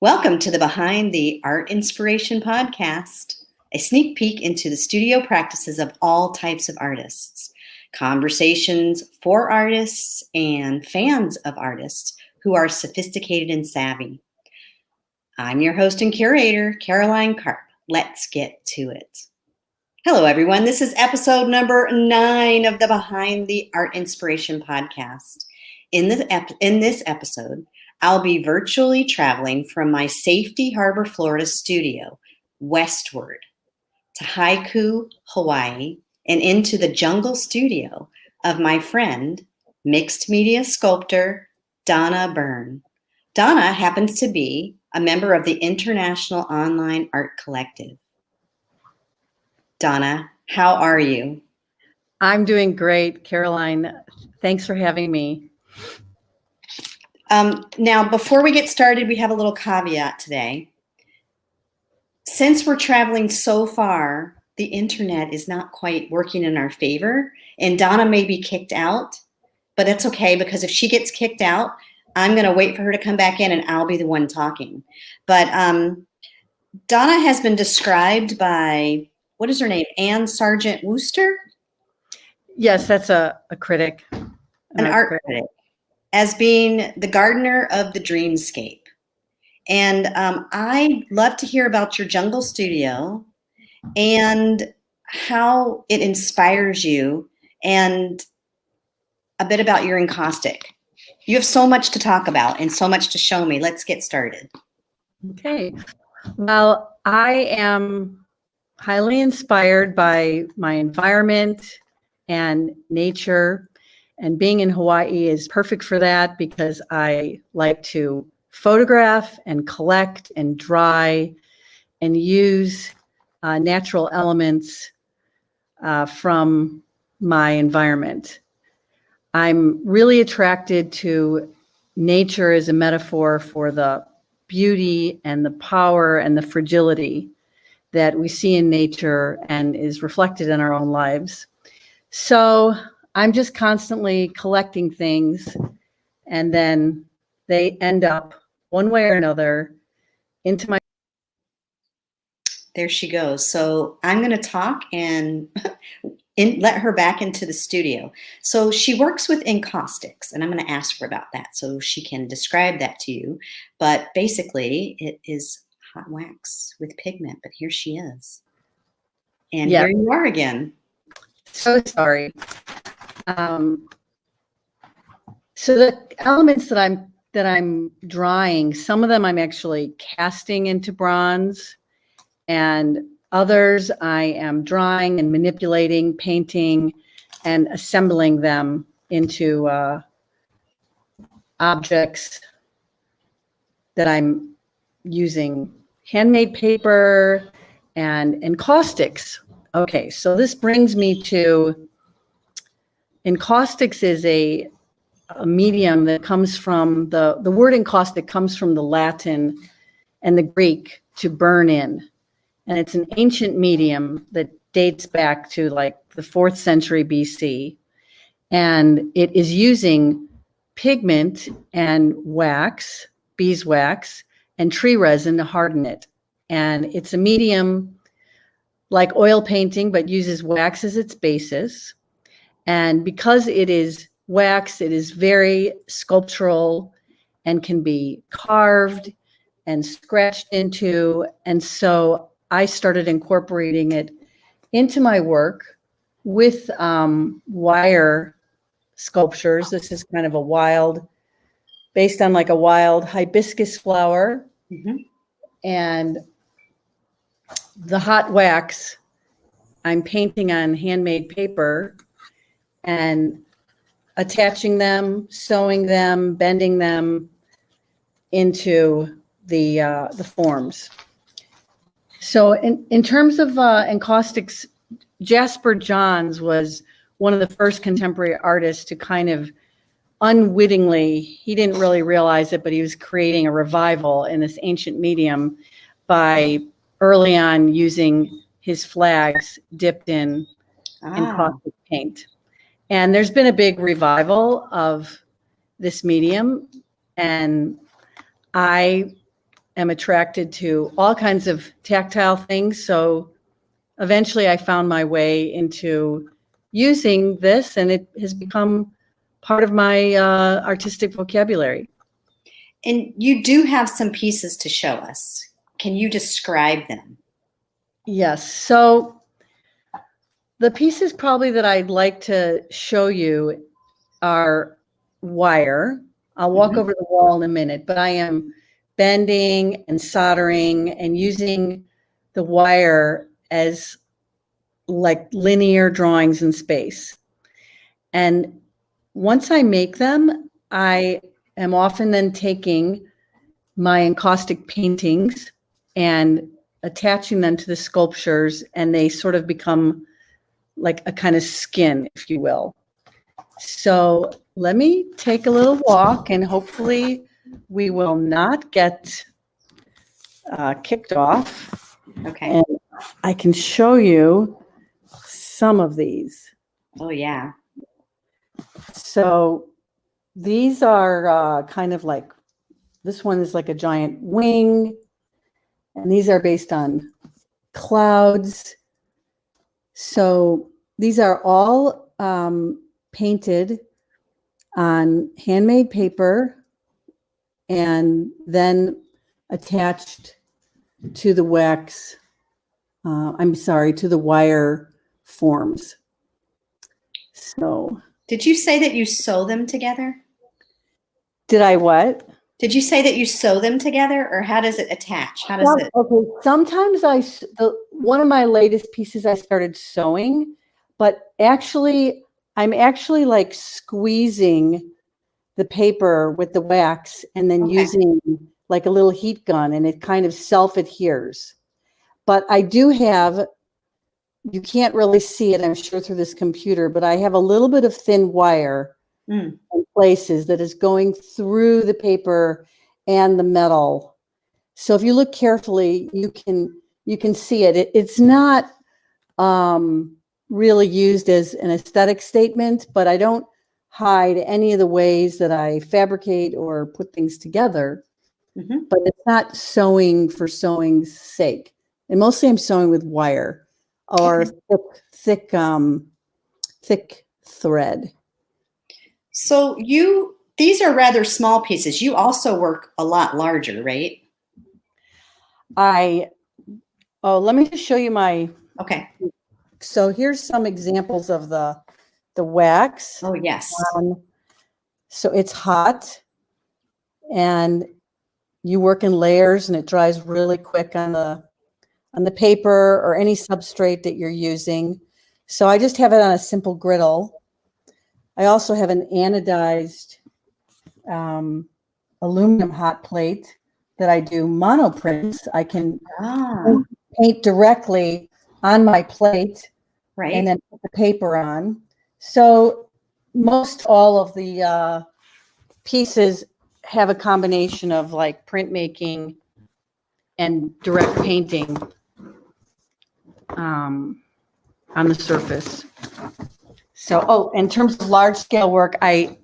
Welcome to the Behind the Art Inspiration podcast, a sneak peek into the studio practices of all types of artists, conversations for artists and fans of artists who are sophisticated and savvy. I'm your host and curator, Karp. Let's get to it. Hello, everyone. This is episode number 9 of the Behind the Art Inspiration podcast. In this episode, I'll be virtually traveling from my Safety Harbor, Florida studio, westward to Haiku, Hawaii, and into the jungle studio of my friend, mixed media sculptor, Donna Byrne. Donna happens to be a member of the International Online Art Collective. Donna, how are you? I'm doing great, Caroline. Thanks for having me. Now, before we get started, we have a little caveat today. Since we're traveling so far, the internet is not quite working in our favor, and Donna may be kicked out, but that's okay, because if she gets kicked out, I'm going to wait for her to come back in and I'll be the one talking. But Donna has been described by, what is her name? Ann-Sargent Wooster? Yes, that's a critic. An art critic. As being the gardener of the dreamscape. And I'd love to hear about your jungle studio and how it inspires you and a bit about your encaustic. You have so much to talk about and so much to show me. Let's get started. Okay. Well, I am highly inspired by my environment and nature. And being in Hawaii is perfect for that because I like to photograph and collect and dry and use natural elements from my environment. I'm really attracted to nature as a metaphor for the beauty and the power and the fragility that we see in nature and is reflected in our own lives. So I'm just constantly collecting things, and then they end up one way or another into my. There she goes. So I'm going to talk and let her back into the studio. So she works with encaustics, and I'm going to ask her about that so she can describe that to you. But basically, it is hot wax with pigment. But here she is. And Here you are again. So sorry. So the elements that I'm drawing, some of them I'm actually casting into bronze, and others I am drawing and manipulating, painting, and assembling them into objects that I'm using handmade paper and encaustics. Okay, so this brings me to encaustics is a medium that comes from the word encaustic comes from the Latin and the Greek to burn in. And it's an ancient medium that dates back to like the 4th century BC. And it is using pigment and wax, beeswax, and tree resin to harden it. And it's a medium like oil painting, but uses wax as its basis. And because it is wax, it is very sculptural and can be carved and scratched into. And so I started incorporating it into my work with wire sculptures. This is kind of a wild, based on like a wild hibiscus flower. Mm-hmm. And the hot wax, I'm painting on handmade paper and attaching them, sewing them, bending them into the forms. So in terms of encaustics, Jasper Johns was one of the first contemporary artists to kind of unwittingly, he didn't really realize it, but he was creating a revival in this ancient medium by early on using his flags dipped in encaustic paint. And there's been a big revival of this medium. And I am attracted to all kinds of tactile things. So eventually I found my way into using this, and it has become part of my artistic vocabulary. And you do have some pieces to show us. Can you describe them? Yes. So the pieces probably that I'd like to show you are wire. I'll walk over the wall in a minute, but I am bending and soldering and using the wire as like linear drawings in space. And once I make them, I am often then taking my encaustic paintings and attaching them to the sculptures, and they sort of become like a kind of skin, if you will. So let me take a little walk, and hopefully we will not get kicked off. Okay. And I can show you some of these. Oh, yeah. So these are kind of like, this one is like a giant wing, and these are based on clouds. So these are all painted on handmade paper and then attached to the wax, to the wire forms. So. Did you say that you sew them together? Did I what? Did you say that you sew them together, or how does it attach? How does it? Okay, sometimes one of my latest pieces I started sewing, but actually I'm actually like squeezing the paper with the wax and then using like a little heat gun, and it kind of self-adheres. But I do have, you can't really see it, I'm sure, through this computer, but I have a little bit of thin wire in places that is going through the paper and the metal. So if you look carefully, you can see it. It's not really used as an aesthetic statement, but I don't hide any of the ways that I fabricate or put things together. But it's not sewing for sewing's sake. And mostly I'm sewing with wire or thick thread. So these are rather small pieces. You also work a lot larger, right? Let me just show you my. Okay. So here's some examples of the wax. Oh, yes. So it's hot, and you work in layers, and it dries really quick on the paper or any substrate that you're using. So I just have it on a simple griddle. I also have an anodized aluminum hot plate that I do monoprints. I can paint directly on my plate, right, and then put the paper on. So most all of the pieces have a combination of like printmaking and direct painting on the surface. So, in terms of large scale work, I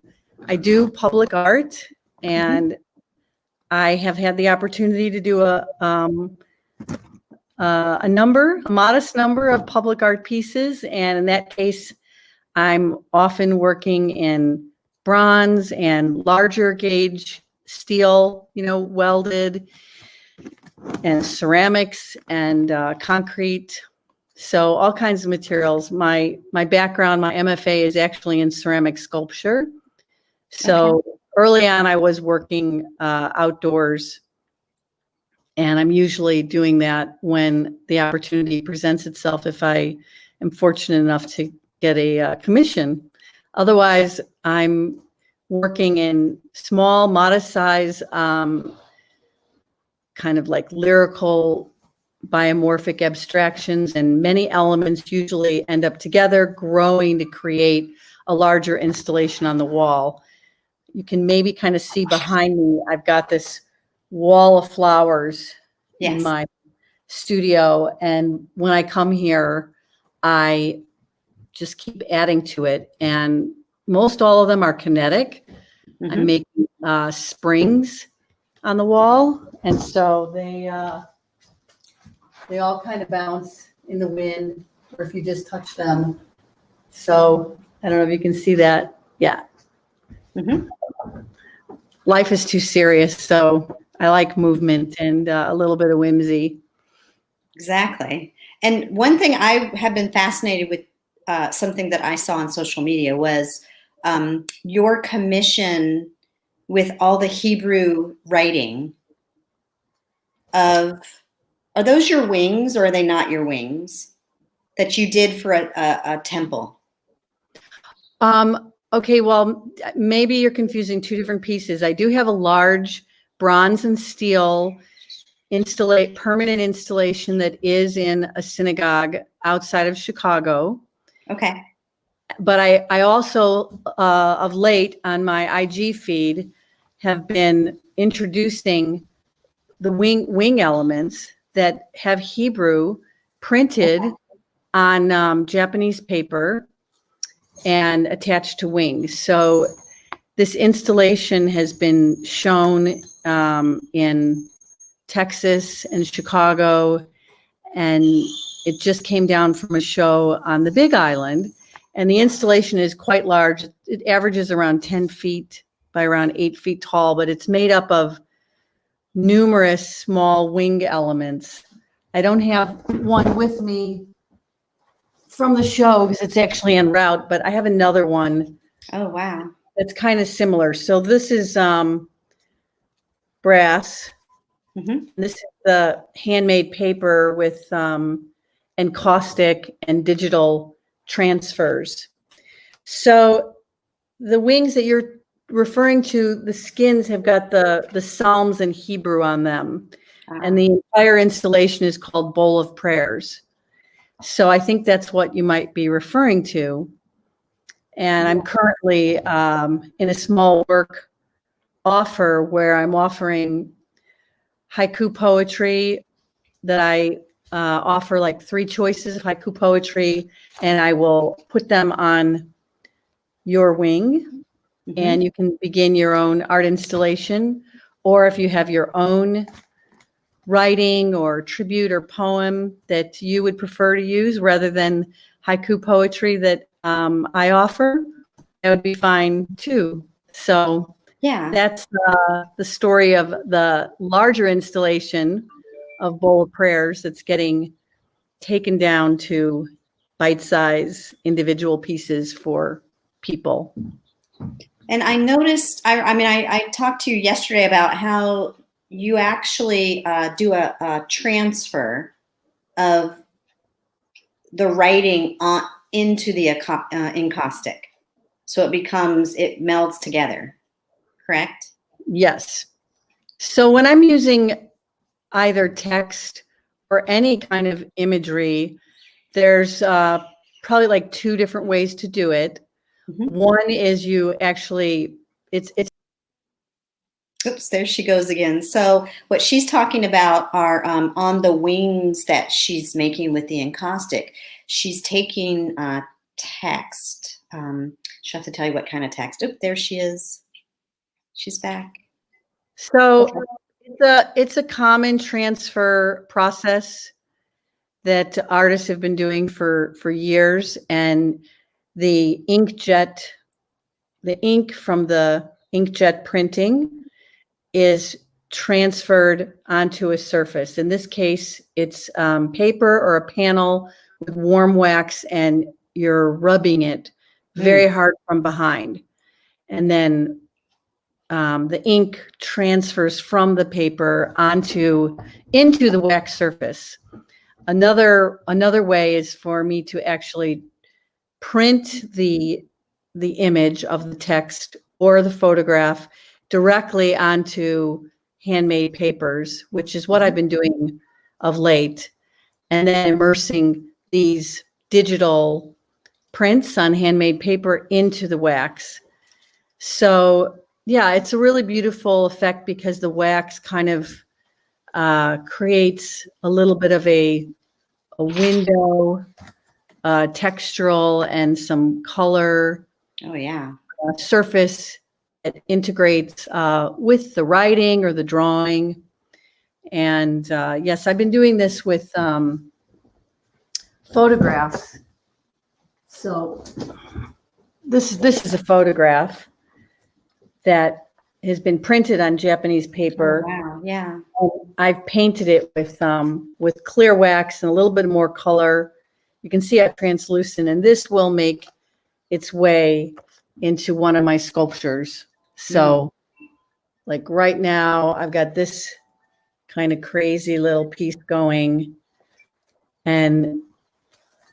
do public art, and I have had the opportunity to do a modest number of public art pieces. And in that case, I'm often working in bronze and larger gauge steel, welded, and ceramics and concrete. So all kinds of materials. My background, my MFA is actually in ceramic sculpture. So early on, I was working outdoors, and I'm usually doing that when the opportunity presents itself, if I am fortunate enough to get a commission. Otherwise, I'm working in small, modest size, kind of like lyrical, biomorphic abstractions, and many elements usually end up together, growing to create a larger installation on the wall. You can maybe kind of see behind me, I've got this wall of flowers in my studio. And when I come here, I just keep adding to it. And most all of them are kinetic. I'm making springs on the wall, and so they all kind of bounce in the wind, or if you just touch them. So I don't know if you can see that. Yeah. Mm-hmm. Life is too serious, so I like movement and a little bit of whimsy. Exactly. And one thing I have been fascinated with, something that I saw on social media, was your commission with all the Hebrew writing of, are those your wings or are they not your wings that you did for a temple? Okay, well, maybe you're confusing two different pieces. I do have a large bronze and steel permanent installation that is in a synagogue outside of Chicago. Okay. But I also, of late on my IG feed, have been introducing the wing elements that have Hebrew printed on Japanese paper and attached to wings. So this installation has been shown in Texas and Chicago, and it just came down from a show on the Big Island. And the installation is quite large. It averages around 10 feet by around 8 feet tall, but it's made up of numerous small wing elements. I don't have one with me from the show because it's actually en route, but I have another one. Oh, wow. That's kind of similar. So this is brass. Mm-hmm. This is the handmade paper with encaustic and digital transfers. So the wings that you're referring to, the skins have got the Psalms in Hebrew on them. And the entire installation is called Bowl of Prayers. So I think that's what you might be referring to. And I'm currently in a small work offer where I'm offering haiku poetry that I offer like 3 choices of haiku poetry, and I will put them on your wing, and you can begin your own art installation. Or if you have your own writing or tribute or poem that you would prefer to use rather than haiku poetry that I offer, that would be fine too. So Yeah. that's the story of the larger installation of Bowl of Prayers that's getting taken down to bite-size individual pieces for people. And I noticed, I talked to you yesterday about how you actually do a transfer of the writing into the encaustic. So it melds together, correct? Yes. So when I'm using either text or any kind of imagery, there's probably like 2 different ways to do it. One is you actually, it's Oops, there she goes again. So what she's talking about are on the wings that she's making with the encaustic. She's taking text. She'll have to tell you what kind of text. Oh, there she is. She's back. So it's a common transfer process that artists have been doing for years, and the ink from the inkjet printing is transferred onto a surface. In this case, it's paper or a panel with warm wax, and you're rubbing it very hard from behind. And then the ink transfers from the paper into the wax surface. Another way is for me to actually print the image of the text or the photograph directly onto handmade papers, which is what I've been doing of late, and then immersing these digital prints on handmade paper into the wax. So yeah, it's a really beautiful effect because the wax kind of creates a little bit of a window, textural and some color. Oh yeah. Surface that integrates with the writing or the drawing. And yes, I've been doing this with photographs. So this is a photograph that has been printed on Japanese paper. Oh, wow, yeah. I've painted it with clear wax and a little bit more color. You can see how translucent, and this will make its way into one of my sculptures. So like right now, I've got this kind of crazy little piece going, and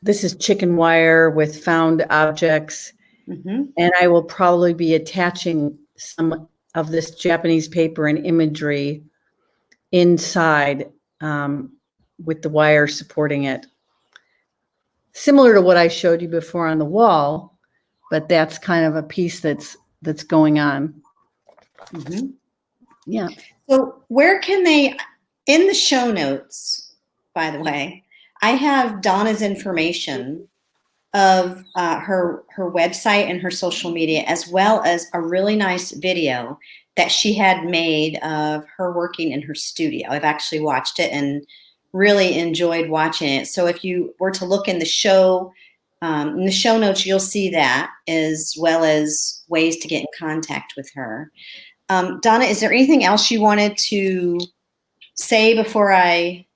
this is chicken wire with found objects. And I will probably be attaching some of this Japanese paper and imagery inside with the wire supporting it. Similar to what I showed you before on the wall, but that's kind of a piece that's going on. Yeah. So where can they, in the show notes, by the way, I have Donna's information of her website and her social media, as well as a really nice video that she had made of her working in her studio. I've actually watched it and really enjoyed watching it. So if you were to look in the show notes, you'll see that, as well as ways to get in contact with her. Donna, is there anything else you wanted to say before I?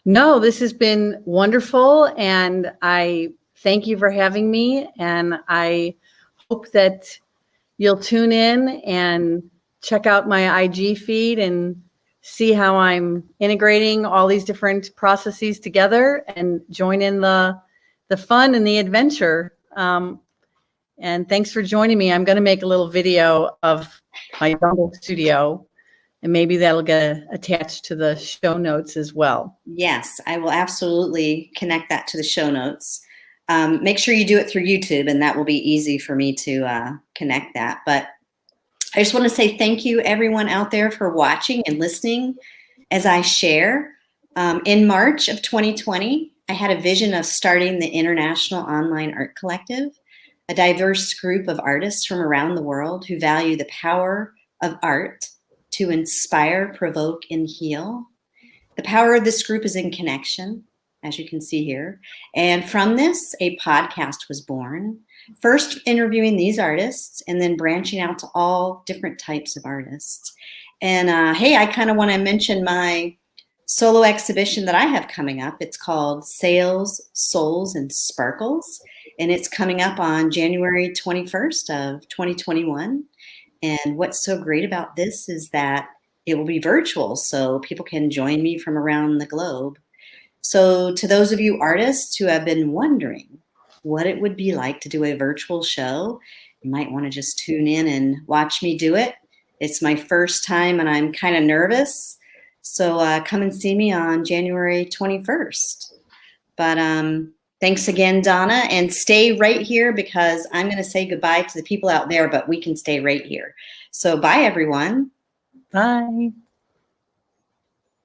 No, this has been wonderful, and I thank you for having me, and I hope that you'll tune in and check out my IG feed and see how I'm integrating all these different processes together and join in the fun and the adventure. And thanks for joining me. I'm going to make a little video of my jungle studio, and maybe that'll get attached to the show notes as well. Yes, I will absolutely connect that to the show notes. Make sure you do it through YouTube, and that will be easy for me to connect that. But I just want to say thank you, everyone out there, for watching and listening as I share. In March of 2020, I had a vision of starting the International Online Art Collective, a diverse group of artists from around the world who value the power of art to inspire, provoke, and heal. The power of this group is in connection, as you can see here. And from this, a podcast was born, first interviewing these artists and then branching out to all different types of artists. And hey, I kind of want to mention my solo exhibition that I have coming up. It's called Sales, Souls, and Sparkles. And it's coming up on January 21st of 2021. And what's so great about this is that it will be virtual, so people can join me from around the globe. So to those of you artists who have been wondering what it would be like to do a virtual show, you might want to just tune in and watch me do it. It's my first time and I'm kind of nervous. So come and see me on January 21st. But thanks again, Donna, and stay right here because I'm going to say goodbye to the people out there, but we can stay right here. So bye, everyone. Bye.